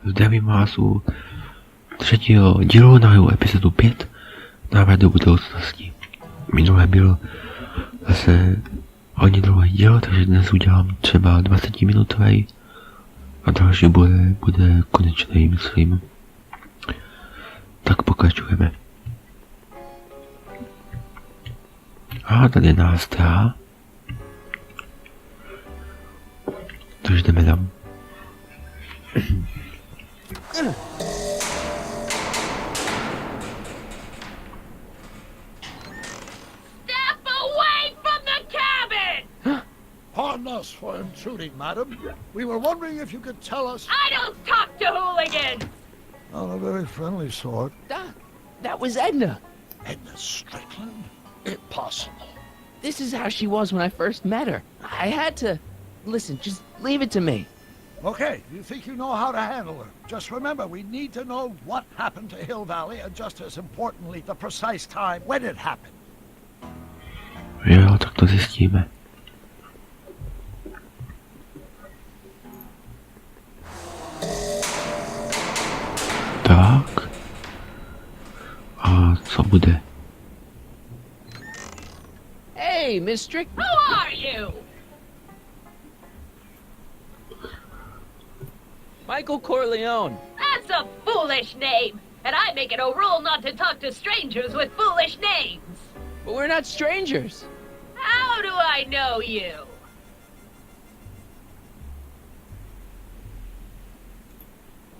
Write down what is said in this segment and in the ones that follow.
Zdravím vás u třetího dílu na epizodu 5 návrat do budoucnosti. Minule byl zase hodně dlouhý díl, takže dnes udělám třeba 20-minutový a další bude konečný, myslím. Tak pokračujeme. A tady je nástroj. Takže jdeme tam. Step away from the cabin! Pardon us for intruding, madam. We were wondering if you could tell us... I don't talk to hooligans! Not a very friendly sort. That was Edna. Edna Strickland? Impossible. This is how she was when I first met her. I had to... Listen, just leave it to me. Okay, you think you know how to handle her. Just remember, we need to know what happened to Hill Valley, and just as importantly, the precise time when it happened. Jo, tak to zjistíme. Tak. A co bude? Hey, Miss Strick... Who are you? Michael Corleone. That's a foolish name, and I make it a rule not to talk to strangers with foolish names. But we're not strangers. How do I know you?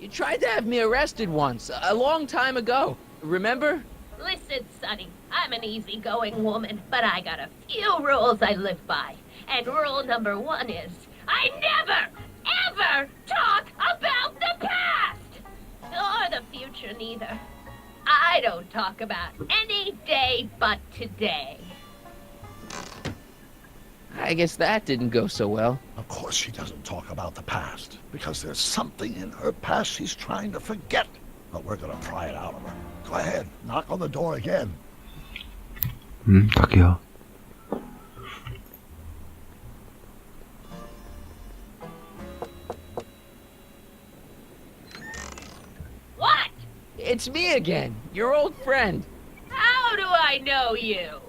You tried to have me arrested once, a long time ago. Remember? Listen, Sonny, I'm an easygoing woman, but I got a few rules I live by. And rule number 1 is, I never, ever talk about the past! Or the future, neither. I don't talk about any day but today. I guess that didn't go so well. Of course she doesn't talk about the past, because there's something in her past she's trying to forget. But we're gonna pry it out of her. Go ahead, knock on the door again. Tak jo. What? It's me again, your old friend. How do I know you?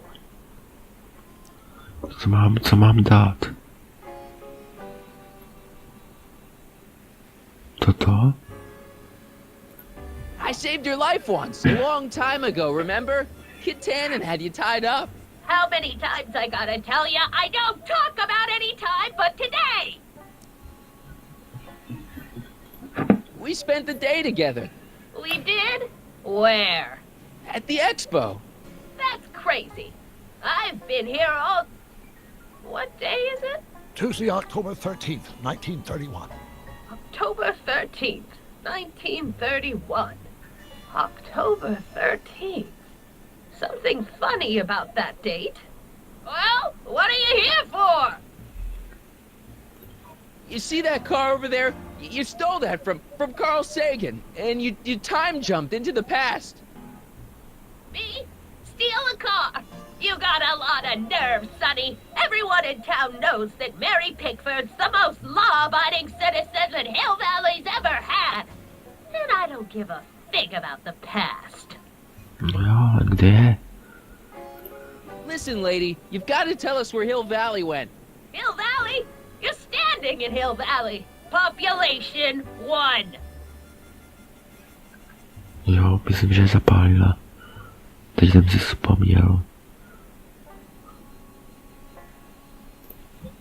Co mám dát? Toto? I saved your life once, a long time ago, remember? Kid Tannen had you tied up. How many times I gotta tell ya, I don't talk about any time but today! We spent the day together. We did? Where? At the expo. That's crazy. I've been here all... What day is it? Tuesday, October 13th, 1931. October 13th, 1931. October 13th. Something funny about that date. Well, what are you here for? You see that car over there? You stole that from Carl Sagan, and you time jumped into the past. Me? Steal a car? You got a lot of nerve, Sonny. Everyone in town knows that Mary Pickford's the most law-abiding citizen that Hill Valley's ever had. And I don't give a fig about the past. No jo, kde je? Listen, lady, you've got to tell us where Hill Valley went. Hill Valley? You're standing in Hill Valley. Population 1. Jo, myslím, že zapálila. Teď jsem si vzpomněl.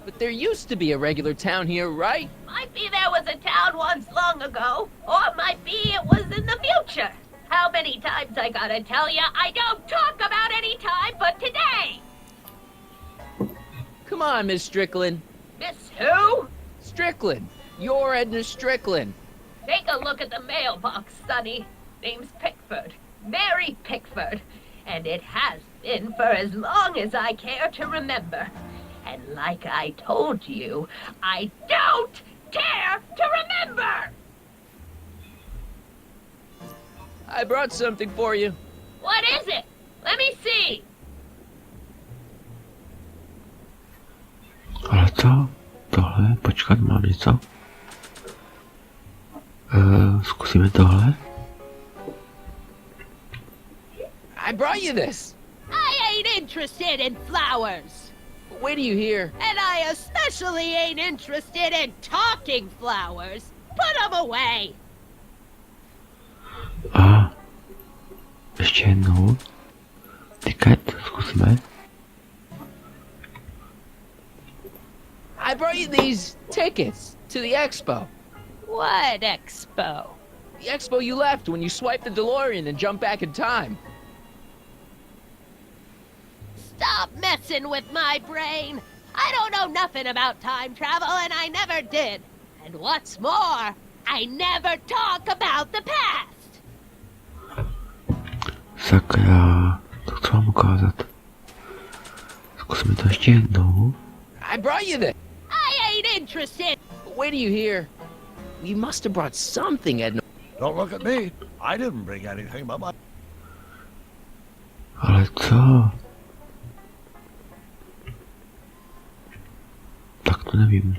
But there used to be a regular town here, right? Might be there was a town once long ago, or might be it was in the future. How many times I gotta tell ya, I don't talk about any time but today! Come on, Miss Strickland. Miss who? Strickland. You're Edna Strickland. Take a look at the mailbox, Sonny. Name's Pickford. Mary Pickford. And it has been for as long as I care to remember. And like I told you, I don't care to remember! I brought something for you. What is it? Let me see. Ale co? Tohle? Počkat, mám něco? zkusíme tohle. I brought you this. I ain't interested in flowers. Wait till you hear. And I especially ain't interested in talking flowers. Put them away. A ještě jednou. Tiket, zkusíme. I brought you these tickets to the expo. What expo? The expo you left when you swiped the DeLorean and jumped back in time. Stop messing with my brain. I don't know nothing about time travel, and I never did. And what's more, I never talk about the past. Sakra, to chci vám ukázat. Zkusíme to ještě jednou. I brought you this. I ain't interested. Wait till you hear. You must have brought something, Edny. Don't look at me. I didn't bring anything but my... Ale co? Tak to nevím.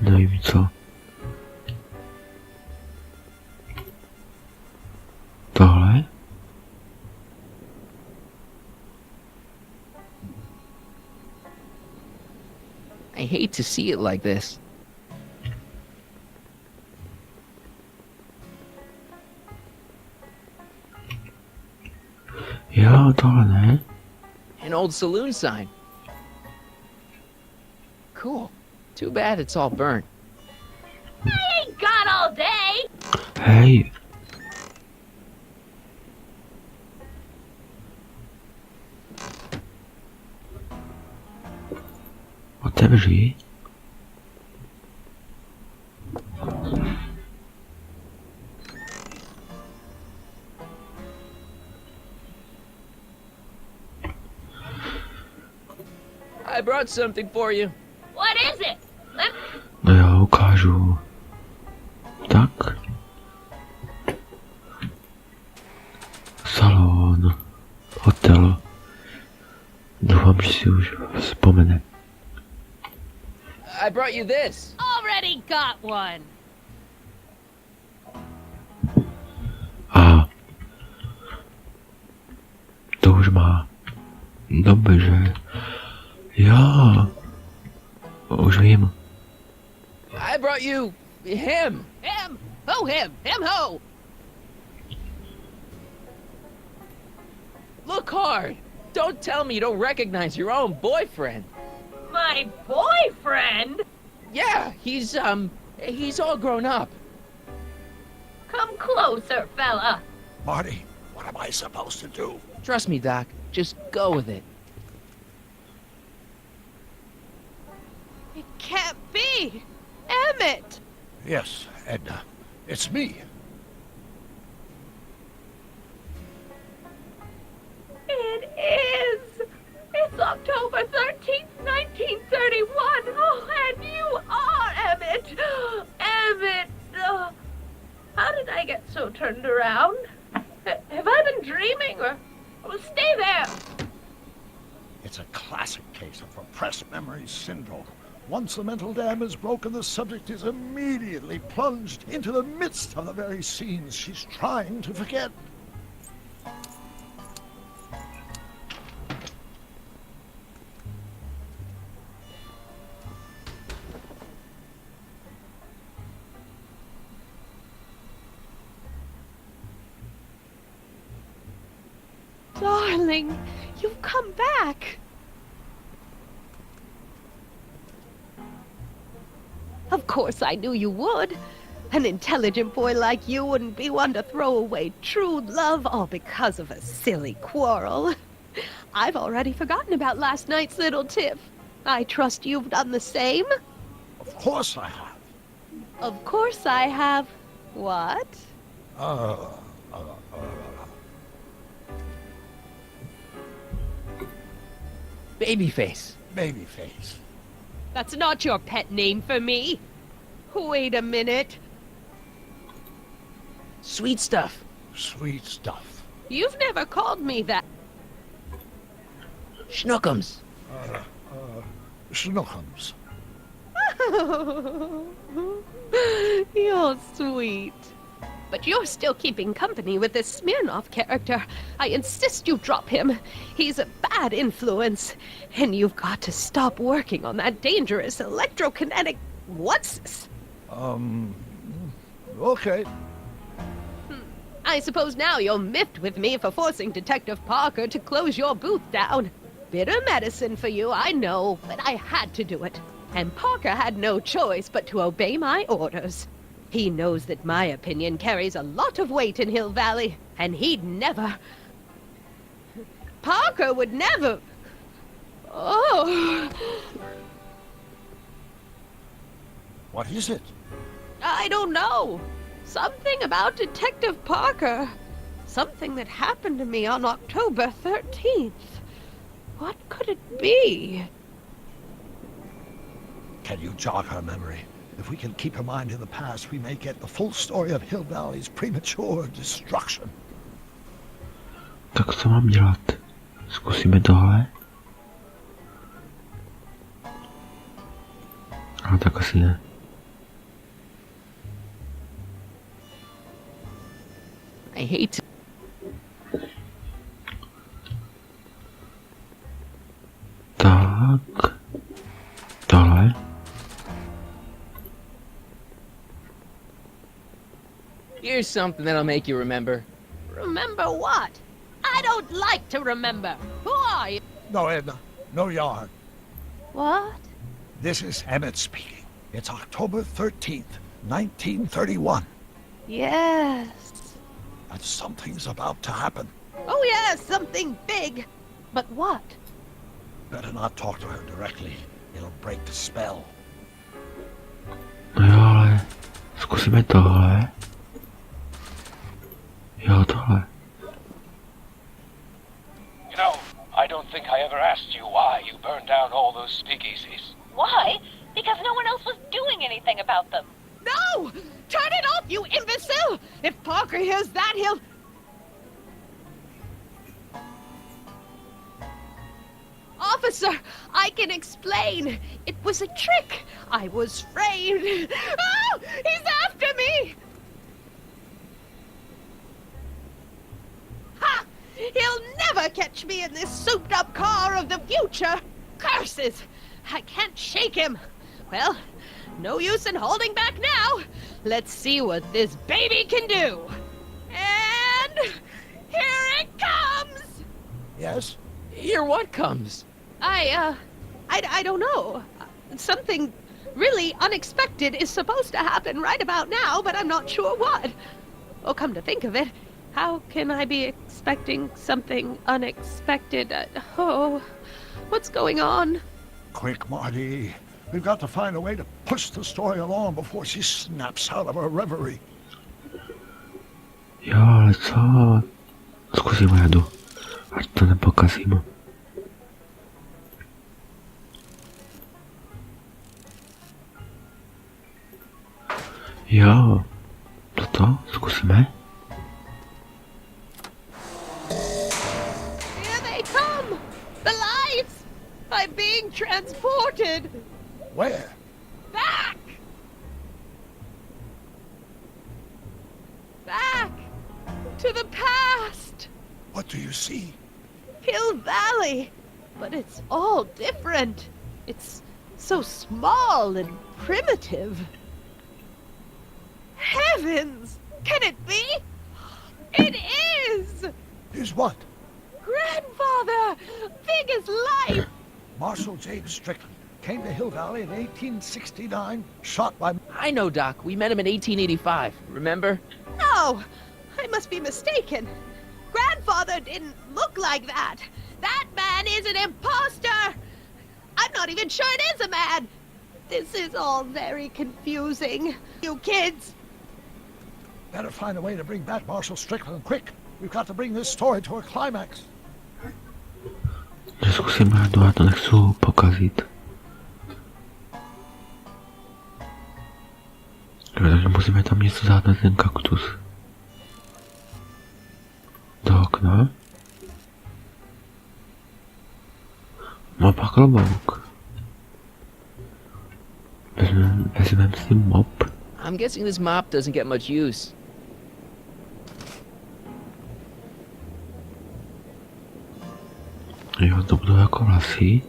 Nevím co. Tohle? I hate to see it like this. Jo, tohle ne. An old saloon sign. Cool. Too bad it's all burnt. I ain't got all day. Hej. Otevři. I brought something for you. What is it? No já ukážu. Tak. Salon. Hotel. Doufám, že si už vzpomene. I brought you this. Already got one. A to už má. Dobře. Jo. Už vím. I brought you him. Him? Who him? Him who? Look hard. Don't tell me you don't recognize your own boyfriend. My boyfriend? Yeah, he's all grown up. Come closer, fella. Marty, what am I supposed to do? Trust me, Doc. Just go with it. It can't be. Emmett. Yes, Edna. It's me. It is. It's October 13th, 1931. Oh, and you are Emmett. Emmett. How did I get so turned around? Have I been dreaming or... Oh, stay there. It's a classic case of repressed memory syndrome. Once the mental dam is broken, the subject is immediately plunged into the midst of the very scenes she's trying to forget. Darling, you've come back. Of course I knew you would. An intelligent boy like you wouldn't be one to throw away true love all because of a silly quarrel. I've already forgotten about last night's little tiff. I trust you've done the same? Of course I have. Of course I have. What? Babyface. Babyface. That's not your pet name for me. Wait a minute. Sweet stuff. Sweet stuff. You've never called me that. Schnookums. Schnookums. You're sweet. But you're still keeping company with this Smirnoff character. I insist you drop him. He's a bad influence. And you've got to stop working on that dangerous electrokinetic... What's this? Okay. I suppose now you're miffed with me for forcing Detective Parker to close your booth down. Bitter medicine for you, I know, but I had to do it. And Parker had no choice but to obey my orders. He knows that my opinion carries a lot of weight in Hill Valley, and he'd never... Parker would never... Oh... What is it? I don't know. Something about Detective Parker. Something that happened to me on October 13th. What could it be? Can you jog her memory? If we can keep her mind in the past, we may get the full story of Hill Valley's premature destruction. Tak co mám dělat? Zkusíme tohle? Ale tak asi ne. I hate to... Tak. Tohle. Here's something that'll make you remember. Remember what? I don't like to remember. Who are you? No, Edna. No yarn. What? This is Emmett speaking. It's October 13th, 1931. Yes. And something's about to happen. Oh yes, something big. But what? Better not talk to her directly. It'll break the spell. No jo, ale zkusíme tohle. Jo, tohle. You know, I don't think I ever asked you why you burned down all those speakeasies. Why? Because no one else was doing anything about them. No! Turn it off, you imbecile! If Parker hears that, he'll... Officer, I can explain. It was a trick. I was framed. Oh! He's after me! Ha! He'll never catch me in this souped-up car of the future. Curses! I can't shake him. Well, no use in holding back now. Let's see what this baby can do. And here it comes! Yes? Here what comes? I don't know. Something really unexpected is supposed to happen right about now, but I'm not sure what. Oh, come to think of it, how can I be expecting something unexpected? Oh, what's going on? Quick, Marty. We've got to find a way to push the story along before she snaps out of her reverie. Jo, ale co? Zkusím jadu. Ať to nepokazím. Jo. Toto? Zkusíme? Here they come! The lights! I'm being transported! Where? Back! Back! To the past! What do you see? Hill Valley! But it's all different. It's so small and primitive. Heavens! Can it be? It is! Is what? Grandfather! Big as life! Marshal James Strickland came to Hill Valley in 1869, shot by... I know, Doc. We met him in 1885. Remember? No! I must be mistaken. Grandfather didn't look like that. That man is an imposter! I'm not even sure it is a man! This is all very confusing. You kids! Better find a way to bring back Marshal Strickland, quick! We've got to bring this story to a climax. Že zkusím jadu, já to nechci pokazit. Takže musíme tam něco dát na ten kaktus. Do okna. No pak klobouk. vezmeme si mop. I'm guessing this mop doesn't get much use. Jo, to budou jako vlasy.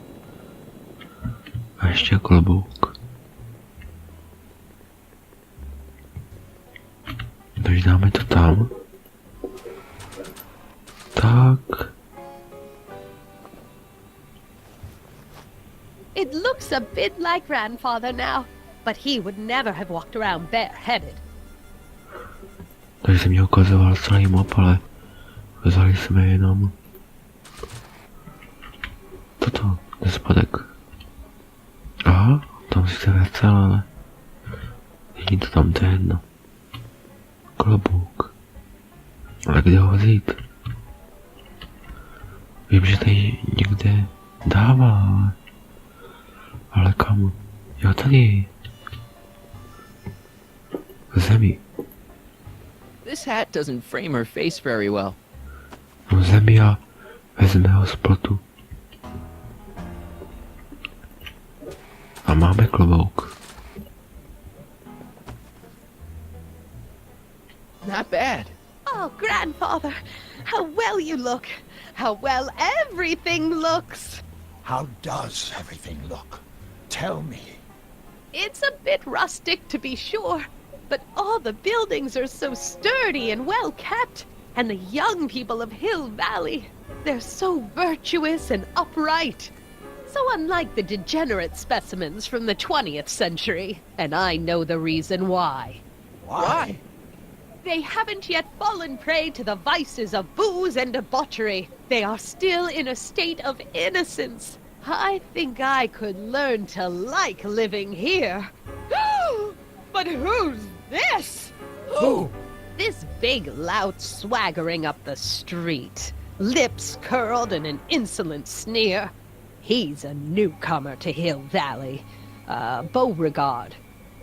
A ještě klobouk. Takže dáme to tam. Tak. It looks a bit like grandfather now, but he would never have walked around bareheaded. Takže jsem mi ukazoval celý mop, ale vzali jsme jenom toto, ten spodek. Aha, tam si se vracel, ale není to tam, to je jedno. Klobouk. Ale kde ho vzít? Vím, že tady někde dává, ale kam? Jo, tady. V zemi. This hat doesn't frame her face very well. V zemi a vezme ho z plotu. A máme klobouk. Not bad. Oh, grandfather, how well you look. How well everything looks. How does everything look? Tell me. It's a bit rustic, to be sure, but all the buildings are so sturdy and well kept. And the young people of Hill Valley, they're so virtuous and upright. So unlike the degenerate specimens from the 20th century. And I know the reason why. Why? They haven't yet fallen prey to the vices of booze and debauchery. They are still in a state of innocence. I think I could learn to like living here. But who's this? Who? This big lout swaggering up the street, lips curled in an insolent sneer. He's a newcomer to Hill Valley. Beauregard.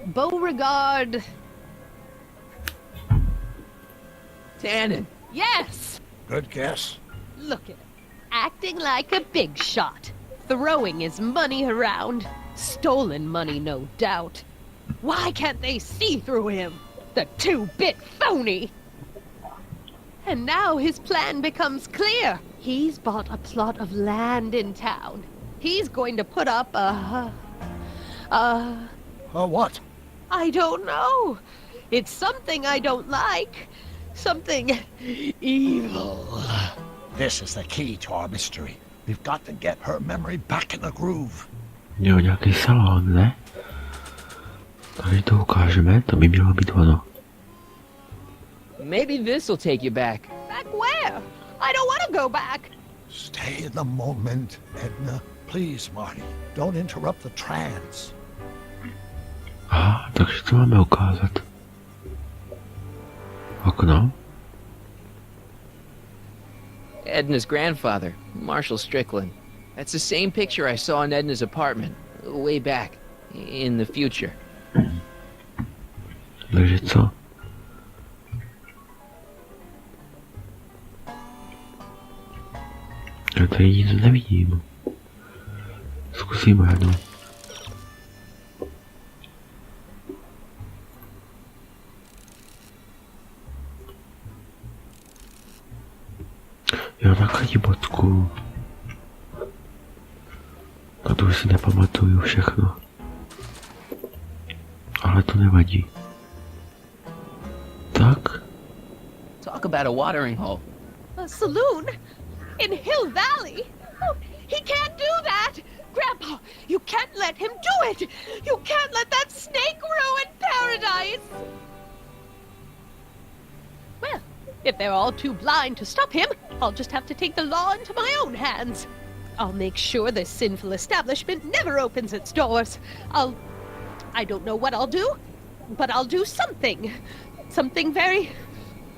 Beauregard... Tannen. Yes! Good guess. Look at him, acting like a big shot, throwing his money around. Stolen money, no doubt. Why can't they see through him? The two-bit phony! And now his plan becomes clear. He's bought a plot of land in town. He's going to put up What? I don't know. It's something I don't like. Something evil. This is the key to our mystery. We've got to get her memory back in the groove. Jo, nějaký salon, ne? Tady to ukážeme, to by mělo být ono. Maybe this'll take you back. Back where? I don't want to go back. Stay in the moment, Edna. Please, Marty. Don't interrupt the trance. Aha, takže to máme ukázat. Okno. Edna's grandfather, Marshall Strickland. That's the same picture I saw in Edna's apartment, way back, in the future. Takže co? Já tady nic nevidím. Zkusíme jednou. Jo, na kadibotku. Na to už si nepamatuju všechno. Ale to nevadí. Tak. Talk about a watering hole. A saloon? In Hill Valley? Oh, he can't do that! Grandpa, you can't let him do it! You can't let that snake ruin paradise! Well, if they're all too blind to stop him, I'll just have to take the law into my own hands. I'll make sure this sinful establishment never opens its doors. I don't know what I'll do, but I'll do something. Something very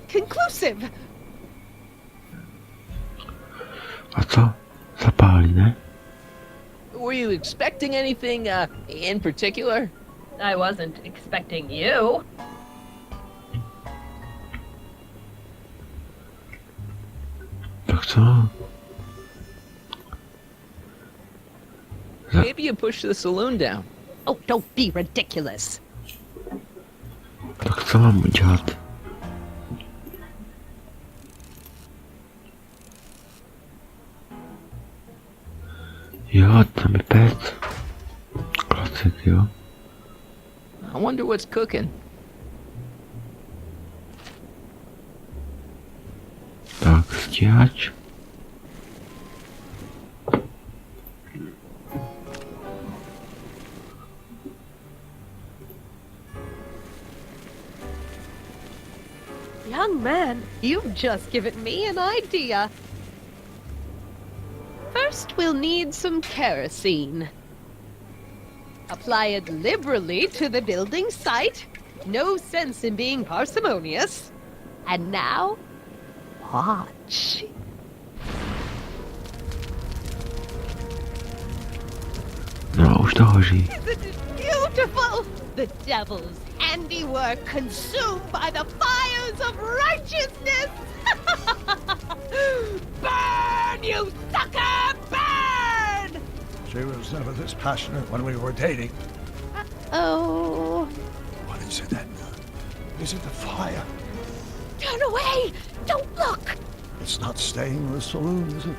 conclusive. A co? Zapálí, ne? Were you expecting anything, in particular? I wasn't expecting you. Tak co? Maybe you push the saloon down. Oh, don't be ridiculous. Tak co mám udělat? Jo, tam je pec. Klasik, jo. I wonder what's cooking. Tak, stíhač. Young man, you've just given me an idea. First, we'll need some kerosene. Apply it liberally to the building site. No sense in being parsimonious. And now, watch. No, už to hoří. Isn't it beautiful? The devil's handiwork consumed by the fires of righteousness. Burn, you sucker, burn! She was never this passionate when we were dating. Oh. What is it, Edna? Is it the fire? Turn away! Don't look! It's not staying in the saloon, is it?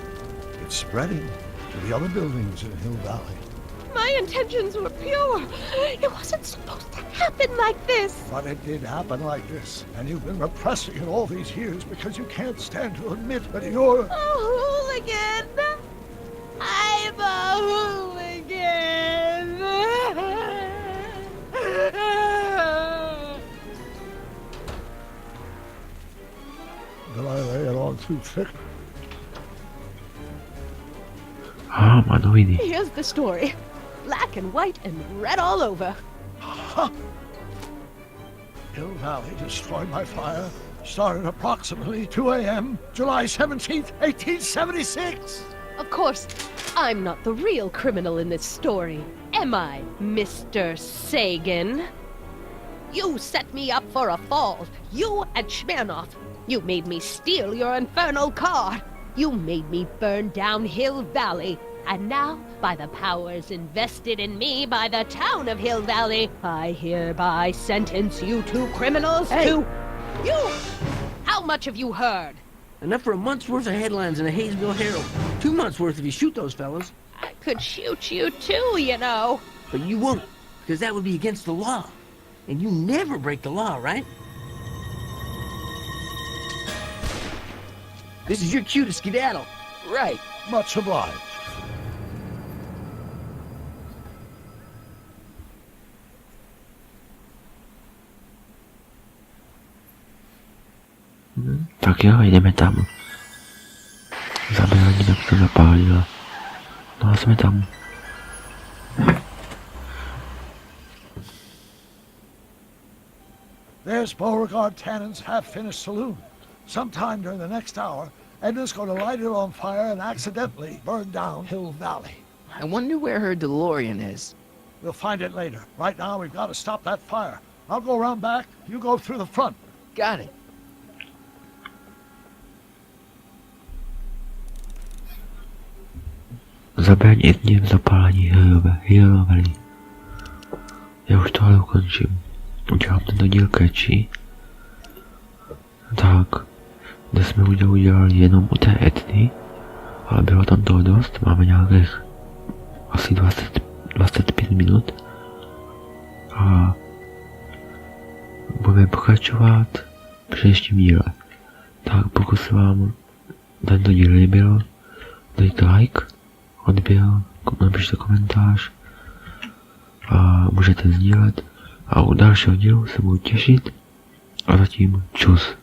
It's spreading to the other buildings in Hill Valley. My intentions were pure. It wasn't supposed to happen like this. But it did happen like this, and you've been repressing it all these years because you can't stand to admit that you're... A hooligan. I'm a hooligan. Did I lay it on too thick? Ah, má noviny. Here's the story. Black and white and red all over. Hill Valley destroyed by fire. Started approximately 2 a.m. July 17th, 1876. Of course, I'm not the real criminal in this story. Am I, Mr. Sagan? You set me up for a fall. You and Smirnoff. You made me steal your infernal car. You made me burn down Hill Valley. And now, by the powers invested in me by the town of Hill Valley, I hereby sentence you two criminals to... You! How much have you heard? Enough for a month's worth of headlines in the Hayesville Herald. 2 months worth if you shoot those fellas. I could shoot you too, you know. But you won't, because that would be against the law. And you never break the law, right? This is your cue to skedaddle. Right. Much obliged. Tak jo, jdeme tam. Zabráníme, jak to zapálila. No a jsme tam. There's Beauregard Tannen's half-finished saloon. Sometime during the next hour, Edna's going to light it on fire and accidentally burn down Hill Valley. I wonder where her DeLorean is. We'll find it later. Right now, we've got to stop that fire. I'll go around back. You go through the front. Got it. Zabraň Edně v zapálení Hill Valley. Já už tohle ukončím. Udělám tento díl kratší. Tak, dnes jsme udělali jenom u té Edny, ale bylo tam toho dost, máme nějakých asi 25 minut a budeme pokračovat v příštím díle. Tak pokud se vám tento díl líbil, dejte like, odběr, napište komentář a můžete sdílet a u dalšího dílu se budu těšit a zatím čus.